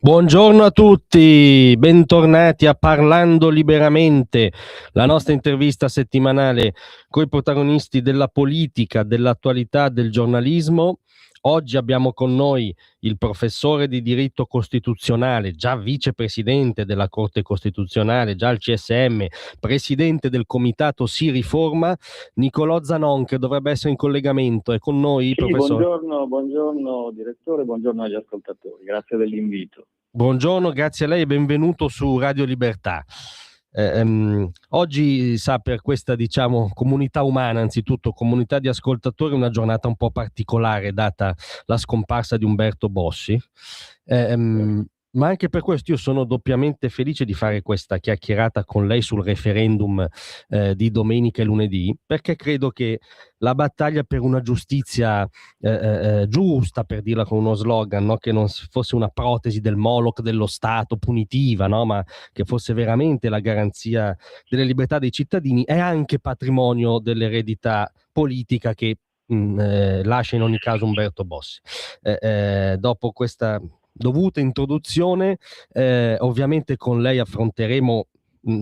Buongiorno a tutti, bentornati a Parlando Liberamente, la nostra intervista settimanale con i protagonisti della politica, dell'attualità, del giornalismo. Oggi abbiamo con noi il professore di diritto costituzionale, già vicepresidente della Corte Costituzionale, già al CSM, presidente del Comitato Si Riforma, Nicolò Zanon, che dovrebbe essere in collegamento. È con noi, Sì, professore? buongiorno direttore, buongiorno agli ascoltatori, grazie dell'invito. Buongiorno, grazie a lei e benvenuto su Radio Libertà. Oggi sa, per questa comunità umana, anzitutto comunità di ascoltatori, una giornata un po' particolare data la scomparsa di Umberto Bossi. Ma anche per questo io sono doppiamente felice di fare questa chiacchierata con lei sul referendum di domenica e lunedì, perché credo che la battaglia per una giustizia giusta, per dirla con uno slogan, no? Che non fosse una protesi del Moloch dello Stato punitiva, no? Ma che fosse veramente la garanzia delle libertà dei cittadini, è anche patrimonio dell'eredità politica che lascia in ogni caso Umberto Bossi. Dopo questa dovuta introduzione, ovviamente con lei affronteremo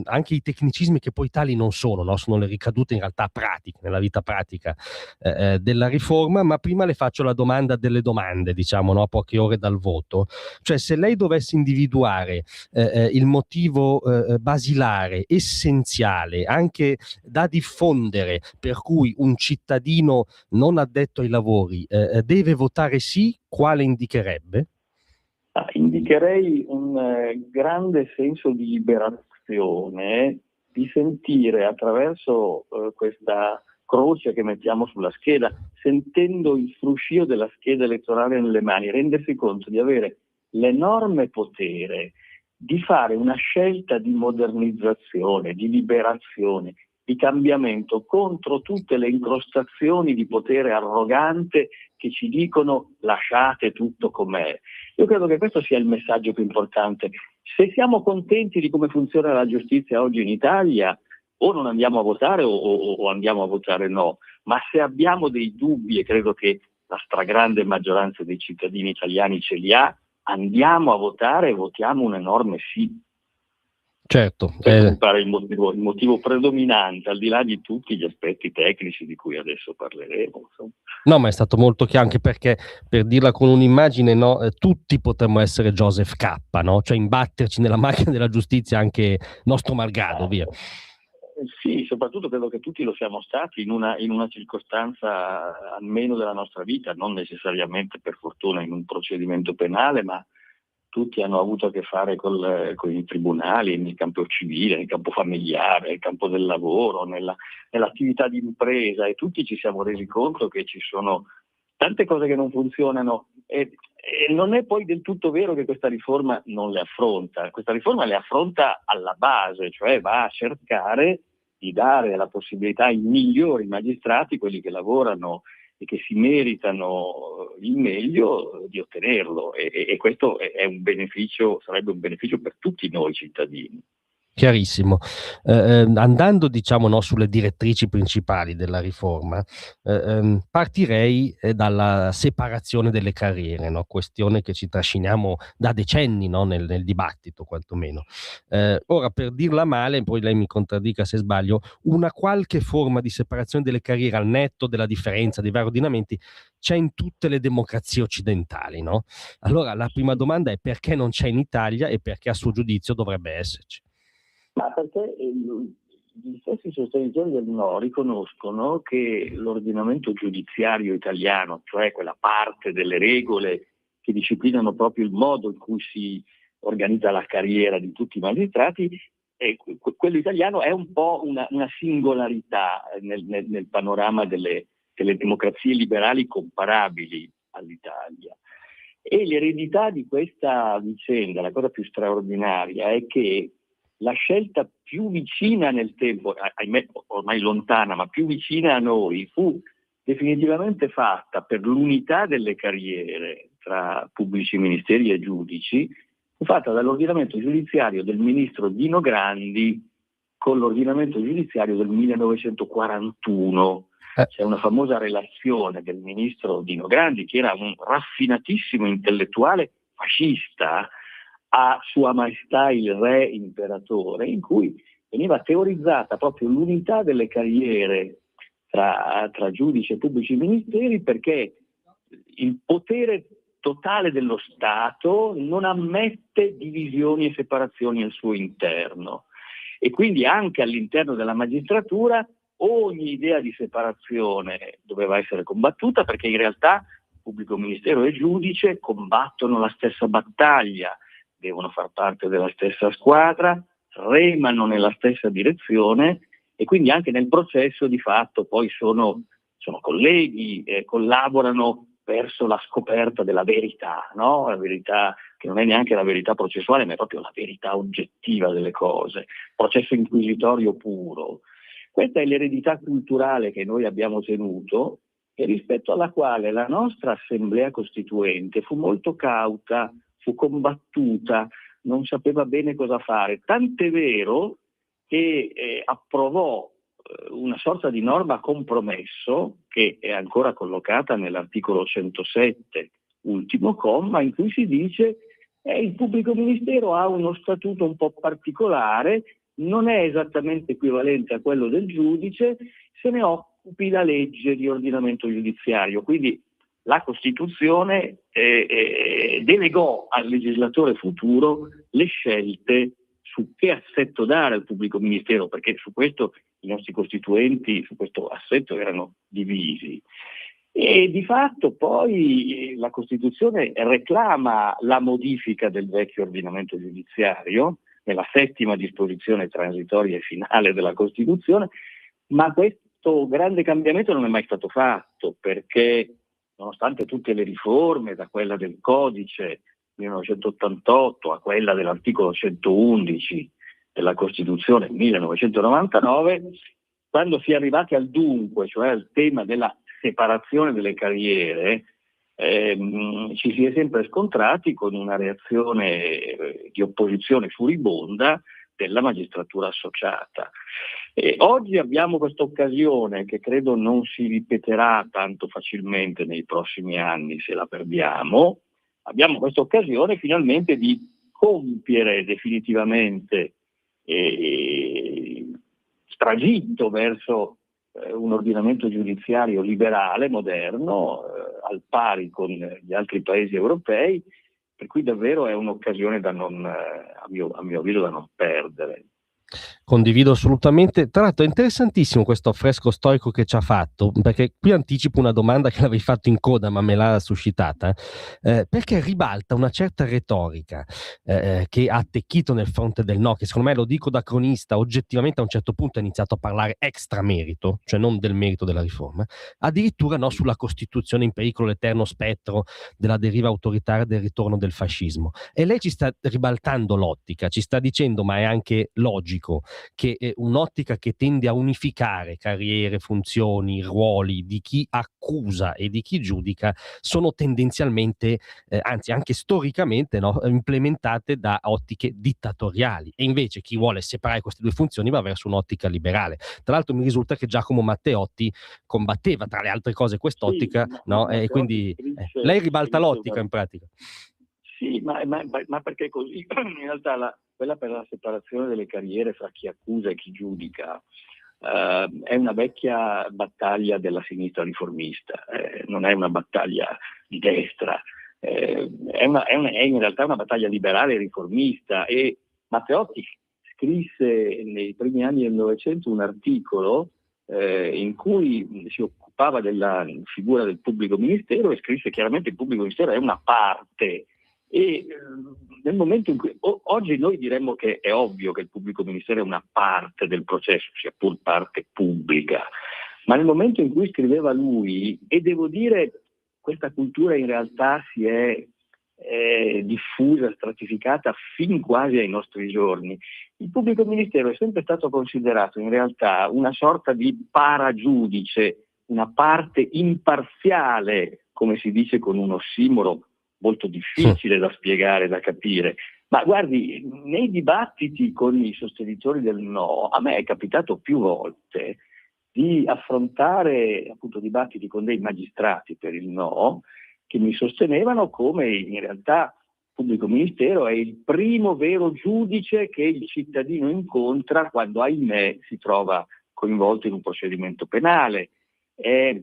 anche i tecnicismi che poi tali non sono, no? Sono le ricadute in realtà pratiche, nella vita pratica della riforma, ma prima le faccio la domanda delle domande, diciamo, no? A poche ore dal voto. Cioè, se lei dovesse individuare il motivo basilare, essenziale, anche da diffondere, per cui un cittadino non addetto ai lavori deve votare sì, quale indicherebbe? Indicherei un grande senso di liberazione, di sentire attraverso questa croce che mettiamo sulla scheda, sentendo il fruscio della scheda elettorale nelle mani, rendersi conto di avere l'enorme potere di fare una scelta di modernizzazione, di liberazione, di cambiamento contro tutte le incrostazioni di potere arrogante che ci dicono lasciate tutto com'è. Io credo che questo sia il messaggio più importante. Se siamo contenti di come funziona la giustizia oggi in Italia, o non andiamo a votare o andiamo a votare no, ma se abbiamo dei dubbi, e credo che la stragrande maggioranza dei cittadini italiani ce li ha, andiamo a votare e votiamo un enorme sì. Certo. Questo mi pare il motivo predominante, al di là di tutti gli aspetti tecnici di cui adesso parleremo. Insomma. No, ma è stato molto chiaro, anche perché, per dirla con un'immagine, no, tutti potremmo essere Joseph K, no? Cioè imbatterci nella macchina della giustizia anche nostro malgrado, via. Sì, soprattutto credo che tutti lo siamo stati in una circostanza almeno della nostra vita, non necessariamente per fortuna in un procedimento penale, ma tutti hanno avuto a che fare con i tribunali, nel campo civile, nel campo familiare, nel campo del lavoro, nell'attività di impresa, e tutti ci siamo resi conto che ci sono tante cose che non funzionano e non è poi del tutto vero che questa riforma non le affronta. Questa riforma le affronta alla base, cioè va a cercare di dare la possibilità ai migliori magistrati, quelli che lavorano e che si meritano il meglio, di ottenerlo, e questo è un beneficio, sarebbe un beneficio per tutti noi cittadini. Chiarissimo. Andando, diciamo, no, sulle direttrici principali della riforma, partirei dalla separazione delle carriere, no? Questione che ci trasciniamo da decenni, no? Nel dibattito, quantomeno. Ora, per dirla male, poi lei mi contraddica se sbaglio, una qualche forma di separazione delle carriere, al netto della differenza dei vari ordinamenti, c'è in tutte le democrazie occidentali, no? Allora, la prima domanda è: perché non c'è in Italia e perché a suo giudizio dovrebbe esserci? Ma perché gli stessi sostenitori del no riconoscono che l'ordinamento giudiziario italiano, cioè quella parte delle regole che disciplinano proprio il modo in cui si organizza la carriera di tutti i magistrati, quello italiano è un po' una singolarità nel panorama delle democrazie liberali comparabili all'Italia. E l'eredità di questa vicenda, la cosa più straordinaria, è che la scelta più vicina nel tempo, ahimè ormai lontana, ma più vicina a noi, fu definitivamente fatta per l'unità delle carriere tra pubblici ministeri e giudici, fu fatta dall'ordinamento giudiziario del ministro Dino Grandi con l'ordinamento giudiziario del 1941. C'è una famosa relazione del ministro Dino Grandi, che era un raffinatissimo intellettuale fascista, a Sua Maestà il Re Imperatore, in cui veniva teorizzata proprio l'unità delle carriere tra giudici e pubblici ministeri, perché il potere totale dello Stato non ammette divisioni e separazioni al suo interno, e quindi anche all'interno della magistratura ogni idea di separazione doveva essere combattuta, perché in realtà pubblico ministero e giudice combattono la stessa battaglia, devono far parte della stessa squadra, remano nella stessa direzione, e quindi anche nel processo di fatto poi sono colleghi, collaborano verso la scoperta della verità, no? La verità che non è neanche la verità processuale, ma è proprio la verità oggettiva delle cose, processo inquisitorio puro. Questa è l'eredità culturale che noi abbiamo tenuto e rispetto alla quale la nostra Assemblea Costituente fu molto cauta, fu combattuta, non sapeva bene cosa fare, tant'è vero che approvò una sorta di norma compromesso che è ancora collocata nell'articolo 107, ultimo comma, in cui si dice il pubblico ministero ha uno statuto un po' particolare, non è esattamente equivalente a quello del giudice, se ne occupi la legge di ordinamento giudiziario. Quindi la Costituzione delegò al legislatore futuro le scelte su che assetto dare al pubblico ministero, perché su questo i nostri costituenti, su questo assetto, erano divisi. E di fatto poi la Costituzione reclama la modifica del vecchio ordinamento giudiziario nella 7ª disposizione transitoria e finale della Costituzione, ma questo grande cambiamento non è mai stato fatto, perché nonostante tutte le riforme, da quella del codice 1988 a quella dell'articolo 111 della Costituzione 1999, quando si è arrivati al dunque, cioè al tema della separazione delle carriere, ci si è sempre scontrati con una reazione di opposizione furibonda della magistratura associata. Oggi abbiamo questa occasione che credo non si ripeterà tanto facilmente nei prossimi anni se la perdiamo. Abbiamo questa occasione finalmente di compiere definitivamente tragitto verso un ordinamento giudiziario liberale, moderno, al pari con gli altri paesi europei, per cui davvero è un'occasione da non, a mio avviso, da non perdere. Condivido assolutamente. Tra l'altro è interessantissimo questo affresco storico che ci ha fatto, perché qui anticipo una domanda che l'avevi fatto in coda ma me l'ha suscitata, perché ribalta una certa retorica che ha attecchito nel fronte del no, che secondo me, lo dico da cronista, oggettivamente a un certo punto ha iniziato a parlare extra merito, cioè non del merito della riforma, addirittura no, sulla Costituzione in pericolo, l'eterno spettro della deriva autoritaria, del ritorno del fascismo. E lei ci sta ribaltando l'ottica, ci sta dicendo, ma è anche logico, che è un'ottica che tende a unificare carriere, funzioni, ruoli di chi accusa e di chi giudica sono tendenzialmente, anzi anche storicamente, no, implementate da ottiche dittatoriali, e invece chi vuole separare queste due funzioni va verso un'ottica liberale. Tra l'altro mi risulta che Giacomo Matteotti combatteva tra le altre cose quest'ottica, sì, no? E quindi lei ribalta l'ottica in pratica. Sì, ma perché così? In realtà quella per la separazione delle carriere fra chi accusa e chi giudica è una vecchia battaglia della sinistra riformista, non è una battaglia di destra, è in realtà una battaglia liberale e riformista, e Matteotti scrisse nei primi anni del Novecento un articolo in cui si occupava della figura del pubblico ministero e scrisse chiaramente che il pubblico ministero è una parte. E nel momento in cui oggi noi diremmo che è ovvio che il pubblico ministero è una parte del processo, sia pur parte pubblica, ma nel momento in cui scriveva lui, e devo dire questa cultura in realtà si è diffusa, stratificata fin quasi ai nostri giorni, il pubblico ministero è sempre stato considerato in realtà una sorta di paragiudice, una parte imparziale, come si dice con un ossimoro molto difficile da spiegare, da capire. Ma guardi, nei dibattiti con i sostenitori del no, a me è capitato più volte di affrontare appunto dibattiti con dei magistrati per il no, che mi sostenevano come in realtà pubblico ministero è il primo vero giudice che il cittadino incontra quando, ahimè, si trova coinvolto in un procedimento penale. È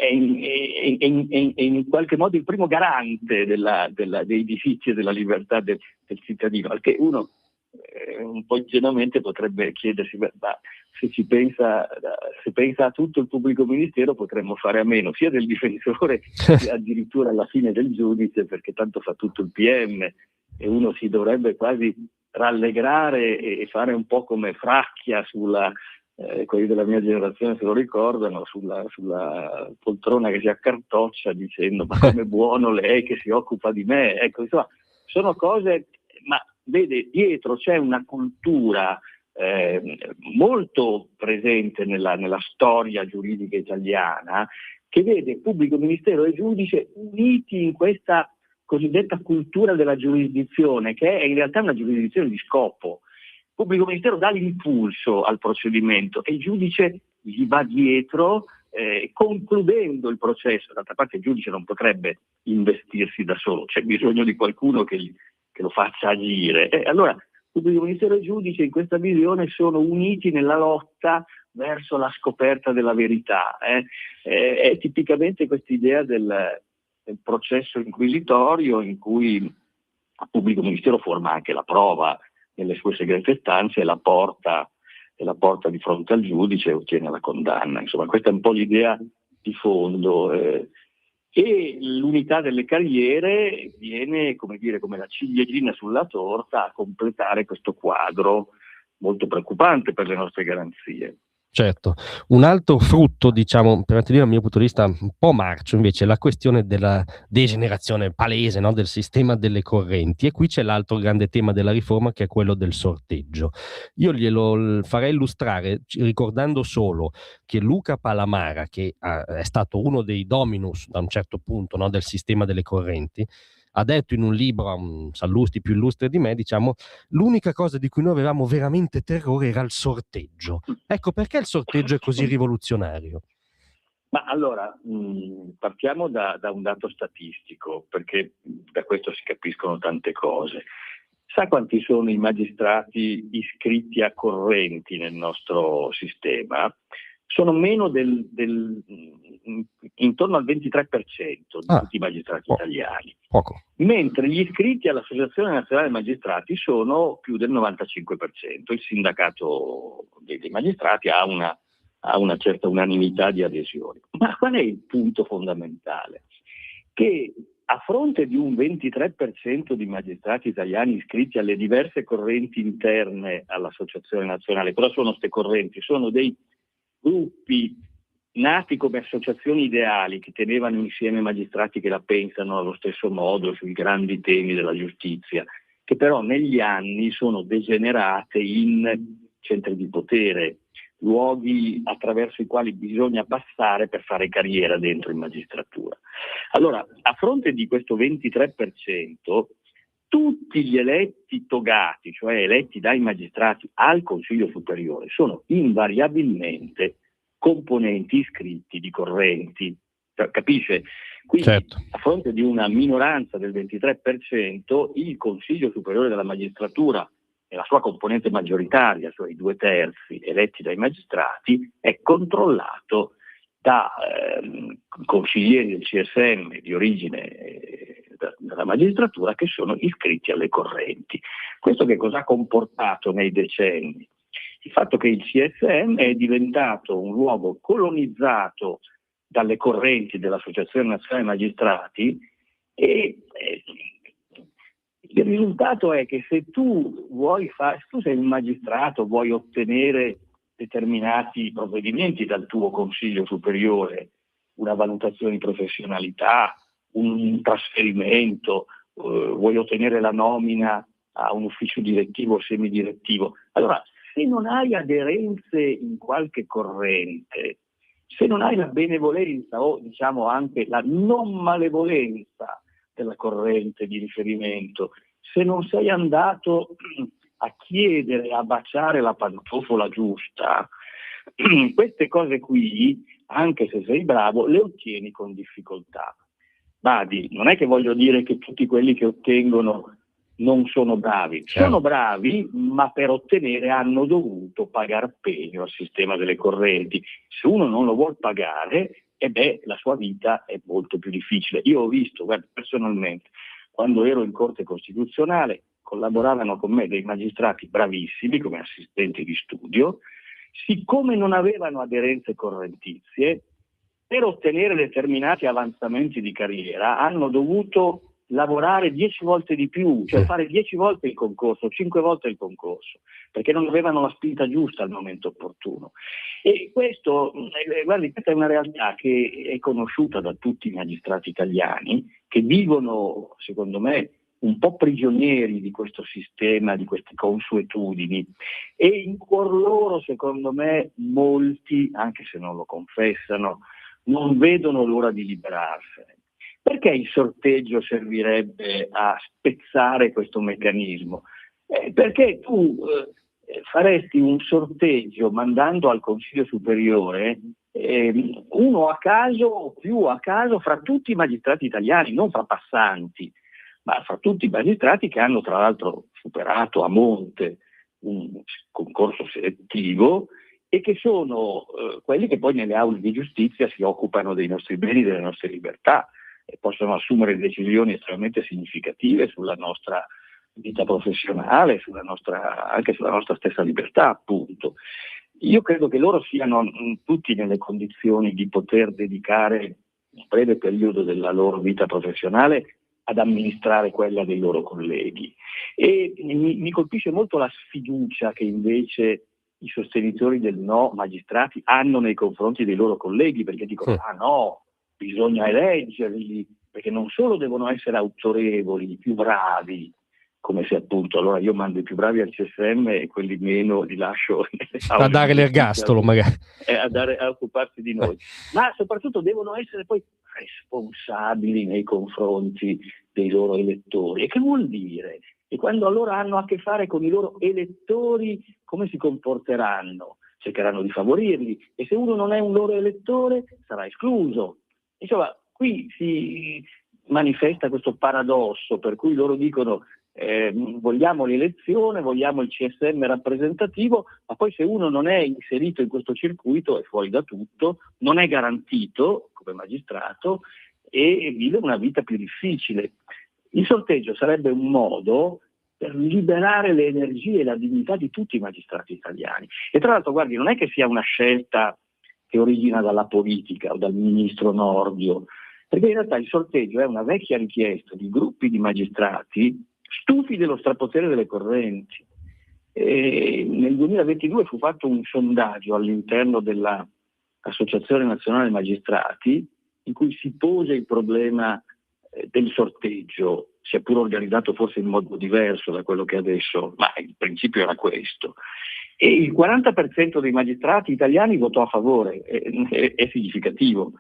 in qualche modo il primo garante dei diritti e della libertà del cittadino, al che uno un po' ingenuamente potrebbe chiedersi, ma se pensa a tutto il pubblico ministero potremmo fare a meno sia del difensore che addirittura alla fine del giudice, perché tanto fa tutto il PM, e uno si dovrebbe quasi rallegrare e fare un po' come Fracchia quelli della mia generazione se lo ricordano, sulla poltrona che si accartoccia dicendo ma come buono lei che si occupa di me. Ecco, insomma, sono cose, ma vede, dietro c'è una cultura molto presente nella storia giuridica italiana, che vede pubblico ministero e giudice uniti in questa cosiddetta cultura della giurisdizione, che è in realtà una giurisdizione di scopo. Il pubblico ministero dà l'impulso al procedimento e il giudice gli va dietro, concludendo il processo. D'altra parte il giudice non potrebbe investirsi da solo, c'è bisogno di qualcuno che lo faccia agire. Allora pubblico ministero e giudice in questa visione sono uniti nella lotta verso la scoperta della verità. È tipicamente questa idea del processo inquisitorio in cui il pubblico ministero forma anche la prova nelle sue segrete stanze e la porta di fronte al giudice e ottiene la condanna. Insomma, questa è un po' l'idea di fondo. E l'unità delle carriere viene, come la ciliegina sulla torta a completare questo quadro molto preoccupante per le nostre garanzie. Certo, un altro frutto, diciamo, per dire dal mio punto di vista un po' marcio, invece, è la questione della degenerazione palese, no, del sistema delle correnti, e qui c'è l'altro grande tema della riforma, che è quello del sorteggio. Io glielo farei illustrare ricordando solo che Luca Palamara, che è stato uno dei dominus da un certo punto, no, del sistema delle correnti, ha detto in un libro a un Sallusti più illustre di me, diciamo, l'unica cosa di cui noi avevamo veramente terrore era il sorteggio. Ecco, perché il sorteggio è così rivoluzionario? Ma allora, partiamo da un dato statistico, perché da questo si capiscono tante cose. Sa quanti sono i magistrati iscritti a correnti nel nostro sistema? Sono meno intorno al 23% di tutti i magistrati italiani. Poco. Mentre gli iscritti all'Associazione Nazionale Magistrati sono più del 95%. Il sindacato dei magistrati ha una certa unanimità di adesioni. Ma qual è il punto fondamentale? Che a fronte di un 23% di magistrati italiani iscritti alle diverse correnti interne all'Associazione Nazionale, cosa sono queste correnti? Sono dei gruppi nati come associazioni ideali che tenevano insieme magistrati che la pensano allo stesso modo sui grandi temi della giustizia, che però negli anni sono degenerate in centri di potere, luoghi attraverso i quali bisogna passare per fare carriera dentro in magistratura. Allora, a fronte di questo 23%, tutti gli eletti togati, cioè eletti dai magistrati al Consiglio Superiore, sono invariabilmente componenti iscritti di correnti. Capisce? Quindi, certo, a fronte di una minoranza del 23%, il Consiglio Superiore della Magistratura e la sua componente maggioritaria, cioè i 2/3 eletti dai magistrati, è controllato da consiglieri del CSM di origine della magistratura che sono iscritti alle correnti. Questo che cosa ha comportato nei decenni? Il fatto che il CSM è diventato un luogo colonizzato dalle correnti dell'Associazione Nazionale Magistrati e il risultato è che se tu sei un magistrato, vuoi ottenere determinati provvedimenti dal tuo Consiglio Superiore, una valutazione di professionalità, un trasferimento, vuoi ottenere la nomina a un ufficio direttivo o semidirettivo, allora se non hai aderenze in qualche corrente, se non hai la benevolenza o diciamo anche la non malevolenza della corrente di riferimento, se non sei andato a chiedere, a baciare la pantofola giusta, queste cose qui, anche se sei bravo, le ottieni con difficoltà. Badi, non è che voglio dire che tutti quelli che ottengono non sono bravi. Chiaro. Sono bravi, ma per ottenere hanno dovuto pagare pegno al sistema delle correnti. Se uno non lo vuol pagare, la sua vita è molto più difficile. Io ho visto, guarda, personalmente, quando ero in Corte Costituzionale, collaboravano con me dei magistrati bravissimi come assistenti di studio, siccome non avevano aderenze correntizie, per ottenere determinati avanzamenti di carriera hanno dovuto lavorare 10 volte di più, cioè fare 10 volte il concorso, 5 volte il concorso, perché non avevano la spinta giusta al momento opportuno. E questo, guardi, questa è una realtà che è conosciuta da tutti i magistrati italiani, che vivono, secondo me, un po' prigionieri di questo sistema, di queste consuetudini, e in cuor loro, secondo me, molti, anche se non lo confessano, non vedono l'ora di liberarsene. Perché il sorteggio servirebbe a spezzare questo meccanismo? Perché tu faresti un sorteggio mandando al Consiglio Superiore uno a caso o più a caso fra tutti i magistrati italiani, non fra passanti, ma fra tutti i magistrati che hanno tra l'altro superato a monte un concorso selettivo e che sono quelli che poi nelle aule di giustizia si occupano dei nostri beni, delle nostre libertà, e possono assumere decisioni estremamente significative sulla nostra vita professionale, anche sulla nostra stessa libertà, appunto. Io credo che loro siano tutti nelle condizioni di poter dedicare un breve periodo della loro vita professionale ad amministrare quella dei loro colleghi. E mi colpisce molto la sfiducia che invece i sostenitori del no magistrati hanno nei confronti dei loro colleghi, perché dicono no, bisogna eleggerli, perché non solo devono essere autorevoli, più bravi, come se appunto allora io mando i più bravi al CSM e quelli meno li lascio a dare l'ergastolo magari a occuparsi di noi, ma soprattutto devono essere poi responsabili nei confronti dei loro elettori. E che vuol dire? E quando allora hanno a che fare con i loro elettori, come si comporteranno? Cercheranno di favorirli, e se uno non è un loro elettore sarà escluso. Insomma, qui si manifesta questo paradosso per cui loro dicono vogliamo l'elezione, vogliamo il CSM rappresentativo, ma poi se uno non è inserito in questo circuito è fuori da tutto, non è garantito come magistrato e vive una vita più difficile. Il sorteggio sarebbe un modo per liberare le energie e la dignità di tutti i magistrati italiani. E tra l'altro, guardi, non è che sia una scelta che origina dalla politica o dal ministro Nordio, perché in realtà il sorteggio è una vecchia richiesta di gruppi di magistrati stufi dello strapotere delle correnti. Nel 2022 fu fatto un sondaggio all'interno dell'Associazione Nazionale Magistrati in cui si pose il problema del sorteggio, sia pure organizzato forse in modo diverso da quello che adesso, ma il principio era questo. E il 40% dei magistrati italiani votò a favore, è significativo.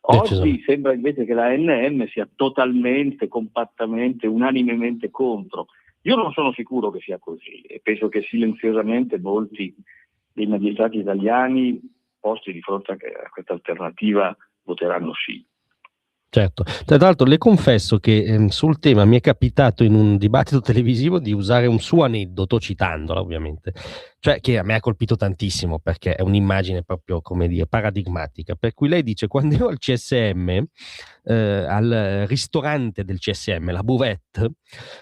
Oggi sembra invece che la ANM sia totalmente, compattamente, unanimemente contro. Io non sono sicuro che sia così e penso che silenziosamente molti dei magistrati italiani posti di fronte a questa alternativa voteranno sì. Certo, tra l'altro le confesso che sul tema mi è capitato in un dibattito televisivo di usare un suo aneddoto, citandola ovviamente, cioè che a me ha colpito tantissimo perché è un'immagine proprio, come dire, paradigmatica, per cui lei dice: quando ero al CSM, al ristorante del CSM, la buvette,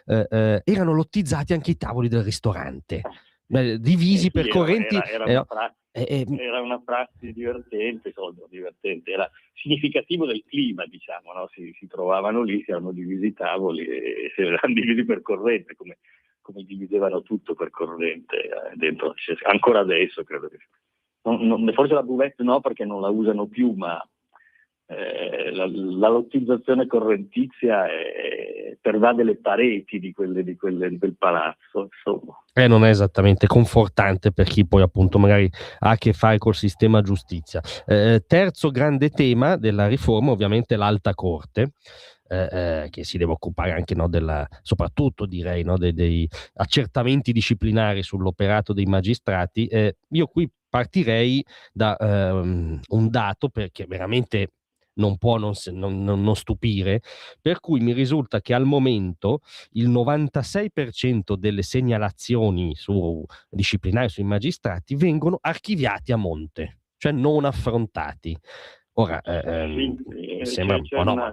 erano lottizzati anche i tavoli del ristorante, divisi per correnti. Era una prassi divertente, era significativo del clima, diciamo, no? Si trovavano lì, si erano divisi i tavoli e si erano divisi per corrente, come dividevano tutto per corrente dentro. Ancora adesso credo che forse la buvette no, perché non la usano più, ma la lottizzazione correntizia pervade le pareti di quel palazzo, insomma. Non è esattamente confortante per chi poi appunto magari ha a che fare col sistema giustizia. Terzo grande tema della riforma, ovviamente l'Alta Corte, che si deve occupare anche, no, soprattutto direi, no, dei accertamenti disciplinari sull'operato dei magistrati. Io qui partirei da un dato, perché veramente non può non stupire, per cui mi risulta che al momento il 96% delle segnalazioni disciplinari sui magistrati vengono archiviati a monte, cioè non affrontati. Ora, Sì, mi sembra un po' no,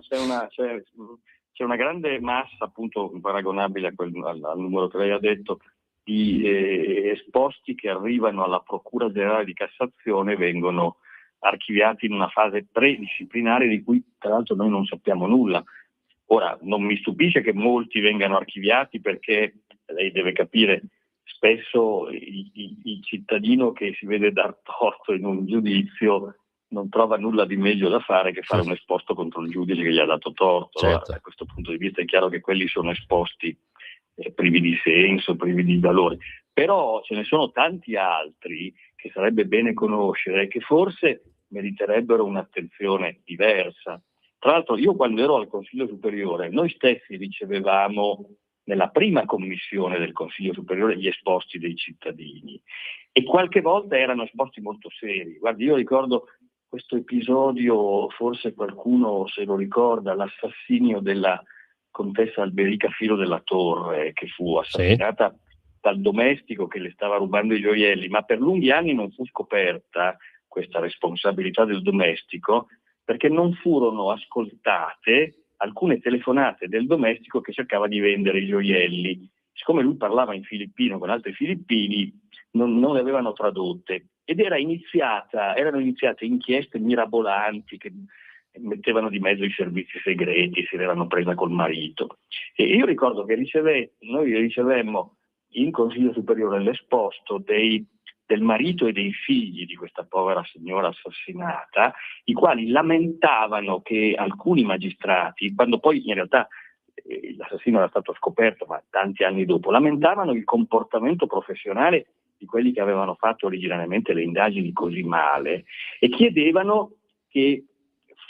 c'è una grande massa, appunto, paragonabile al numero che lei ha detto, di esposti che arrivano alla Procura Generale di Cassazione e vengono archiviati in una fase predisciplinare di cui tra l'altro noi non sappiamo nulla. Ora, non mi stupisce che molti vengano archiviati, perché lei deve capire, spesso il cittadino che si vede dar torto in un giudizio non trova nulla di meglio da fare che fare un esposto contro il giudice che gli ha dato torto. certo. Allora, da questo punto di vista è chiaro che quelli sono esposti privi di senso, privi di valore. Però ce ne sono tanti altri che sarebbe bene conoscere, che forse meriterebbero un'attenzione diversa. Tra l'altro, io quando ero al Consiglio Superiore, noi stessi ricevevamo nella prima commissione del Consiglio Superiore gli esposti dei cittadini, e qualche volta erano esposti molto seri. Guardi, io ricordo questo episodio, forse qualcuno se lo ricorda, l'assassinio della contessa Alberica Filo della Torre, che fu assassinata dal domestico che le stava rubando i gioielli, ma per lunghi anni non fu scoperta questa responsabilità del domestico, perché non furono ascoltate alcune telefonate del domestico che cercava di vendere i gioielli. Siccome lui parlava in filippino con altri filippini, non le avevano tradotte, ed erano iniziate inchieste mirabolanti che mettevano di mezzo i servizi segreti, se l'erano presa col marito. E io ricordo che noi ricevemmo in Consiglio Superiore l'esposto del marito e dei figli di questa povera signora assassinata, i quali lamentavano che alcuni magistrati, quando poi in realtà l'assassino era stato scoperto, ma tanti anni dopo, lamentavano il comportamento professionale di quelli che avevano fatto originariamente le indagini così male, e chiedevano che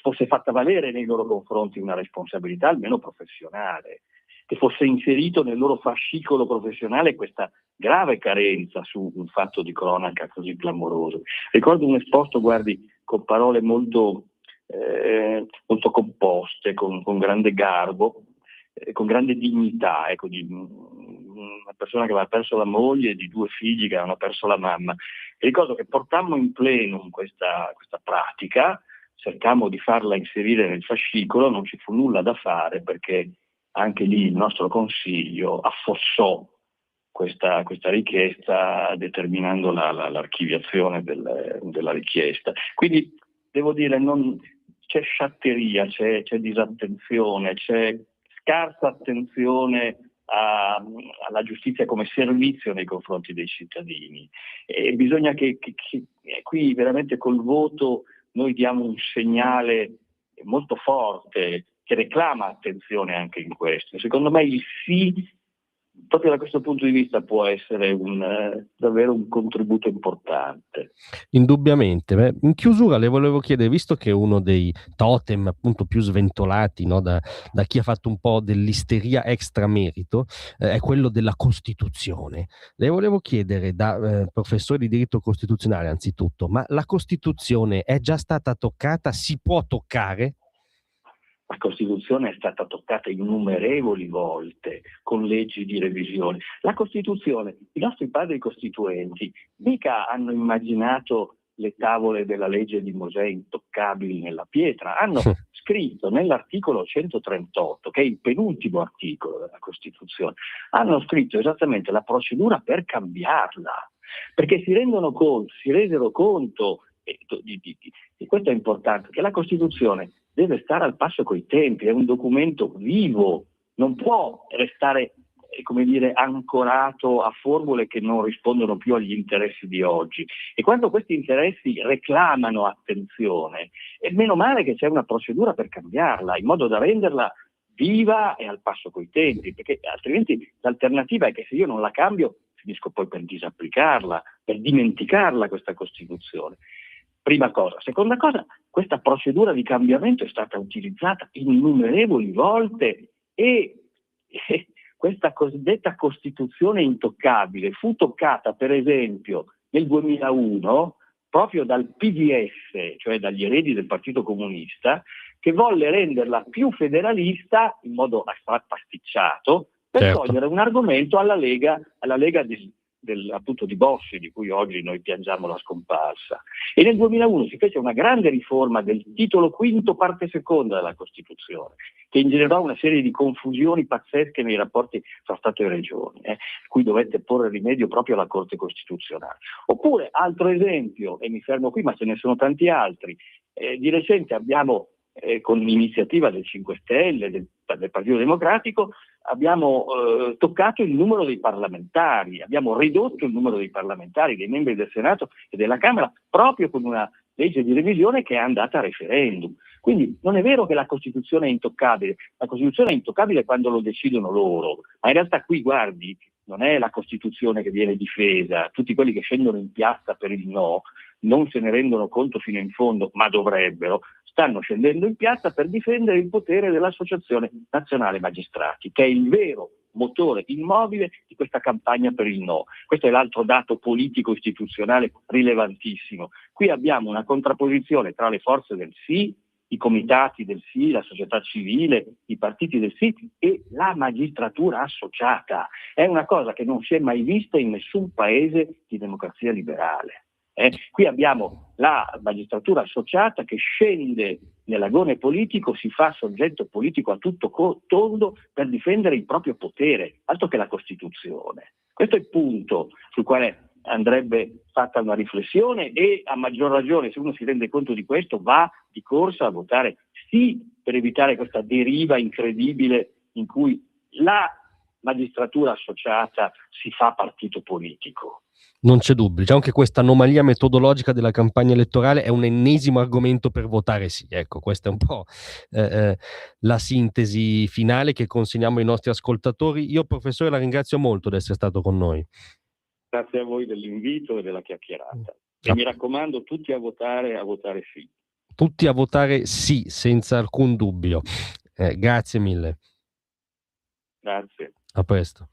fosse fatta valere nei loro confronti una responsabilità almeno professionale, che fosse inserito nel loro fascicolo professionale questa grave carenza su un fatto di cronaca così clamoroso. Ricordo un esposto, guardi, con parole molto composte, con grande garbo, con grande dignità, ecco, di una persona che aveva perso la moglie e di due figli che avevano perso la mamma. E ricordo che portammo in plenum questa pratica, cercammo di farla inserire nel fascicolo, non ci fu nulla da fare, perché anche lì il nostro consiglio affossò questa richiesta, determinando l'archiviazione della richiesta. Quindi devo dire, c'è sciatteria, c'è disattenzione, c'è scarsa attenzione alla giustizia come servizio nei confronti dei cittadini, e bisogna che qui veramente col voto noi diamo un segnale molto forte che reclama attenzione anche in questo. Secondo me il sì, proprio da questo punto di vista, può essere davvero un contributo importante. Indubbiamente. Beh, in chiusura le volevo chiedere, visto che uno dei totem appunto più sventolati, no, da chi ha fatto un po' dell'isteria extramerito, è quello della Costituzione. Le volevo chiedere, da professore di diritto costituzionale anzitutto, ma la Costituzione è già stata toccata? Si può toccare? La Costituzione è stata toccata innumerevoli volte con leggi di revisione. La Costituzione, i nostri padri costituenti mica hanno immaginato le tavole della legge di Mosè intoccabili nella pietra, hanno scritto nell'articolo 138, che è il penultimo articolo della Costituzione, hanno scritto esattamente la procedura per cambiarla, perché si resero conto, e questo è importante, che la Costituzione deve stare al passo coi tempi, è un documento vivo, non può restare, come dire, ancorato a formule che non rispondono più agli interessi di oggi. E quando questi interessi reclamano attenzione, è meno male che c'è una procedura per cambiarla, in modo da renderla viva e al passo coi tempi, perché altrimenti l'alternativa è che se io non la cambio finisco poi per disapplicarla, per dimenticarla questa Costituzione. Prima cosa. Seconda cosa, questa procedura di cambiamento è stata utilizzata innumerevoli volte, e questa cosiddetta Costituzione intoccabile fu toccata, per esempio, nel 2001 proprio dal PDS, cioè dagli eredi del Partito Comunista, che volle renderla più federalista in modo pasticciato per togliere un argomento alla Lega appunto di Bossi, di cui oggi noi piangiamo la scomparsa. E nel 2001 si fece una grande riforma del titolo quinto parte seconda della Costituzione, che ingenerò una serie di confusioni pazzesche nei rapporti tra Stato e Regioni, cui dovette porre rimedio proprio la Corte Costituzionale. Oppure, altro esempio, e mi fermo qui, ma ce ne sono tanti altri, di recente abbiamo, con l'iniziativa del 5 Stelle, del Partito Democratico, abbiamo toccato il numero dei parlamentari, abbiamo ridotto il numero dei parlamentari, dei membri del Senato e della Camera, proprio con una legge di revisione che è andata a referendum. Quindi non è vero che la Costituzione è intoccabile, la Costituzione è intoccabile quando lo decidono loro, ma in realtà qui, guardi, non è la Costituzione che viene difesa, tutti quelli che scendono in piazza per il no non se ne rendono conto fino in fondo, ma dovrebbero, stanno scendendo in piazza per difendere il potere dell'Associazione Nazionale Magistrati, che è il vero motore immobile di questa campagna per il no. Questo è l'altro dato politico istituzionale rilevantissimo. Qui abbiamo una contrapposizione tra le forze del sì, i comitati del sì, la società civile, i partiti del sì e la magistratura associata. È una cosa che non si è mai vista in nessun paese di democrazia liberale. Qui abbiamo la magistratura associata che scende nell'agone politico, si fa soggetto politico a tutto tondo per difendere il proprio potere, altro che la Costituzione. Questo è il punto sul quale andrebbe fatta una riflessione e, a maggior ragione, se uno si rende conto di questo, va di corsa a votare sì per evitare questa deriva incredibile in cui la magistratura associata si fa partito politico. Non c'è dubbio, diciamo che questa anomalia metodologica della campagna elettorale è un ennesimo argomento per votare sì. Ecco, questa è un po' la sintesi finale che consegniamo ai nostri ascoltatori. Io, professore, la ringrazio molto di essere stato con noi. Grazie a voi dell'invito e della chiacchierata. E mi raccomando, tutti a votare sì. Tutti a votare sì, senza alcun dubbio. Grazie mille. Grazie. A presto.